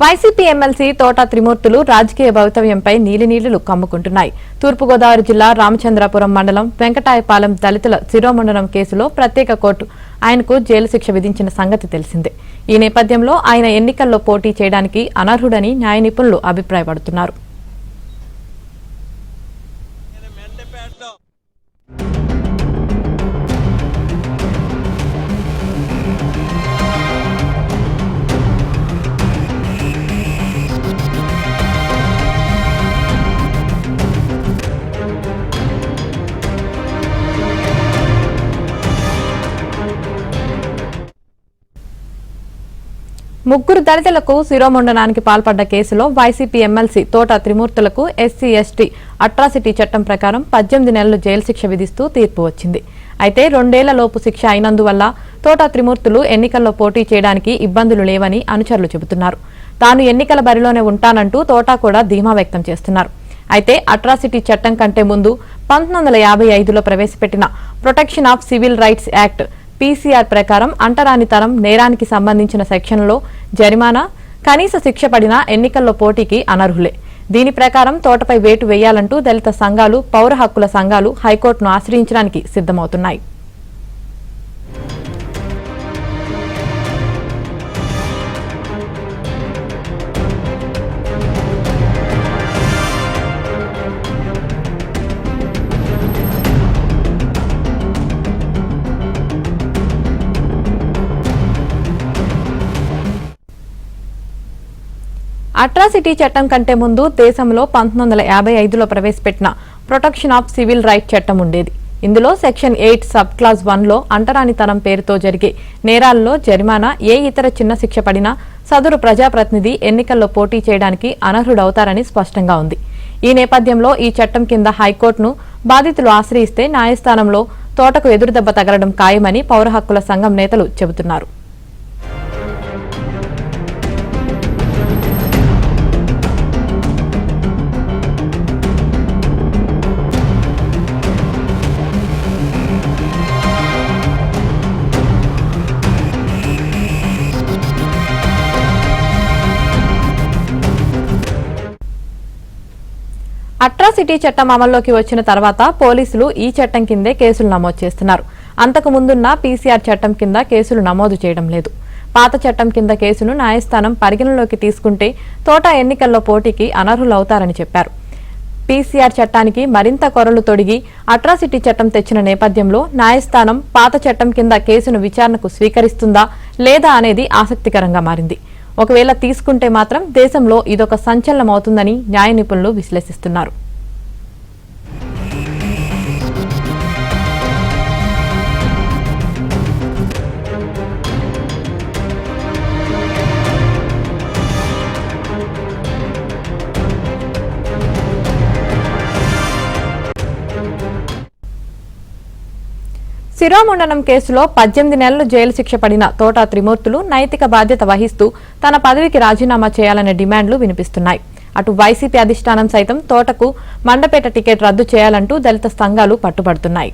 YCP MLC తోట త్రిమూర్తులు రాజకీయ భవితవ్యంపై నీలినీళ్లు కమ్ముకుంటున్నాయి. తూర్పుగోదావరి జిల్లా రామచంద్రాపురం మండలం వెంకటాయపాలెం దళితుల శిరోమండనం కేసులో ప్రత్యేక కోర్టు ఆయనకు జైలు శిక్ష విధించిన సంగతి తెలిసిందే. ఈ నేపథ్యంలో ఆయన ఎన్నికల్లో పోటీ చేయడానికి అనర్హుడని న్యాయ నిపుణులు అభిప్రాయపడుతున్నారు. ముగ్గురు దళితులకు శిరోమండనానికి పాల్పడ్డ కేసులో వైసీపీ ఎమ్మెల్సీ తోట త్రిమూర్తులకు ఎస్సీ ఎస్టీ అట్రాసిటీ చట్టం ప్రకారం 18 నెలలు జైలు శిక్ష విధిస్తూ తీర్పు వచ్చింది. అయితే 2 ఏళ్ల లోపు శిక్ష అయినందువల్ల తోట త్రిమూర్తులు ఎన్నికల్లో పోటీ చేయడానికి ఇబ్బందులు లేవని అనుచరులు చెబుతున్నారు. తాను ఎన్నికల బరిలోనే ఉంటానంటూ తోట కూడా ధీమా వ్యక్తం చేస్తున్నారు. అయితే అట్రాసిటీ చట్టం కంటే ముందు 1955లో ప్రవేశపెట్టిన protection of civil rights act PCR ప్రకారం అంటరానితనం నేరానికి సంబంధించిన సెక్షన్లో జరిమానా, కనీస శిక్ష పడినా ఎన్నికల్లో పోటీకి అనర్హులే. దీని ప్రకారం తోటపై వేటు వేయాలంటూ దళిత సంఘాలు, పౌర హక్కుల సంఘాలు హైకోర్టును ఆశ్రయించడానికి సిద్ధమవుతున్నాయి. అట్రాసిటీ చట్టం కంటే ముందు దేశంలో 1955లో ప్రవేశపెట్టిన ప్రొటెక్షన్ ఆఫ్ సివిల్ రైట్ చట్టం ఉండేది. ఇందులో సెక్షన్ 8 సబ్ క్లాస్ 1లో అంటరానితనం పేరుతో జరిగే నేరాల్లో జరిమానా, ఏ ఇతర చిన్న శిక్ష పడినా సదరు ప్రజాప్రతినిధి ఎన్నికల్లో పోటీ చేయడానికి అనర్హుడవుతారని స్పష్టంగా ఉంది. ఈ నేపథ్యంలో ఈ చట్టం కింద హైకోర్టును బాధితులు ఆశ్రయిస్తే న్యాయస్థానంలో తోటకు ఎదురుదెబ్బ తగలడం ఖాయమని పౌర హక్కుల సంఘం నేతలు చెబుతున్నారు. అట్రాసిటీ చట్టం అమల్లోకి వచ్చిన తర్వాత పోలీసులు ఈ చట్టం కిందే కేసులు నమోదు చేస్తున్నారు. అంతకు ముందున్న పీసీఆర్ చట్టం కింద కేసులు నమోదు చేయడం లేదు. పాత చట్టం కింద కేసును న్యాయస్థానం పరిగణలోకి తీసుకుంటే తోట ఎన్నికల్లో పోటీకి అనర్హులవుతారని చెప్పారు. పీసీఆర్ చట్టానికి మరింత కొరలు తొడిగి అట్రాసిటీ చట్టం తెచ్చిన నేపథ్యంలో న్యాయస్థానం పాత చట్టం కింద కేసును విచారణకు స్వీకరిస్తుందా లేదా అనేది ఆసక్తికరంగా మారింది. ఒకవేళ తీసుకుంటే మాత్రం దేశంలో ఇదొక సంచలనమవుతుందని న్యాయ నిపుణులు విశ్లేషిస్తున్నారు. శిరోమండనం కేసులో 18 నెలలు జైలు శిక్ష పడిన తోట త్రిమూర్తులు నైతిక బాధ్యత వహిస్తూ తన పదవికి రాజీనామా చేయాలనే డిమాండ్లు వినిపిస్తున్నాయి. అటు వైసీపీ అధిష్టానం సైతం తోటకు మండపేట టికెట్ రద్దు చేయాలంటూ దళిత సంఘాలు పట్టుబడుతున్నాయి.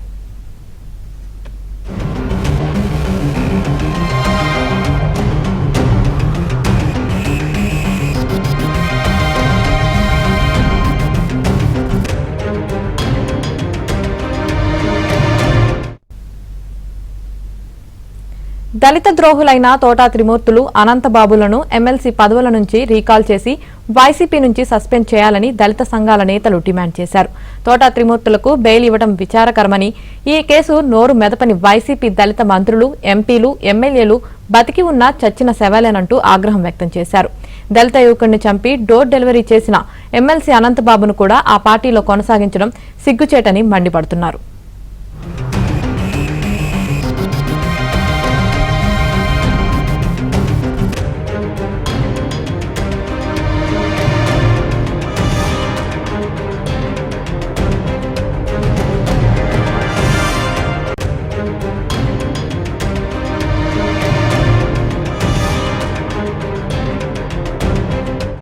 దళిత ద్రోహులైన తోట త్రిమూర్తులు, అనంతబాబులను ఎమ్మెల్సీ పదవుల నుంచి రీకాల్ చేసి వైసీపీ నుంచి సస్పెండ్ చేయాలని దళిత సంఘాల నేతలు డిమాండ్ చేశారు. తోట త్రిమూర్తులకు బెయిల్ ఇవ్వడం విచారకరమని, ఈ కేసు నోరు మెదపని వైసీపీ దళిత మంత్రులు, ఎంపీలు, ఎమ్మెల్యేలు బతికి ఉన్న చచ్చిన శవాలేనంటూ ఆగ్రహం వ్యక్తం చేశారు. దళిత యువకుడిని చంపి డోర్ డెలివరీ చేసిన ఎమ్మెల్సీ అనంతబాబును కూడా ఆ పార్టీలో కొనసాగించడం సిగ్గుచేటని మండిపడుతున్నారు.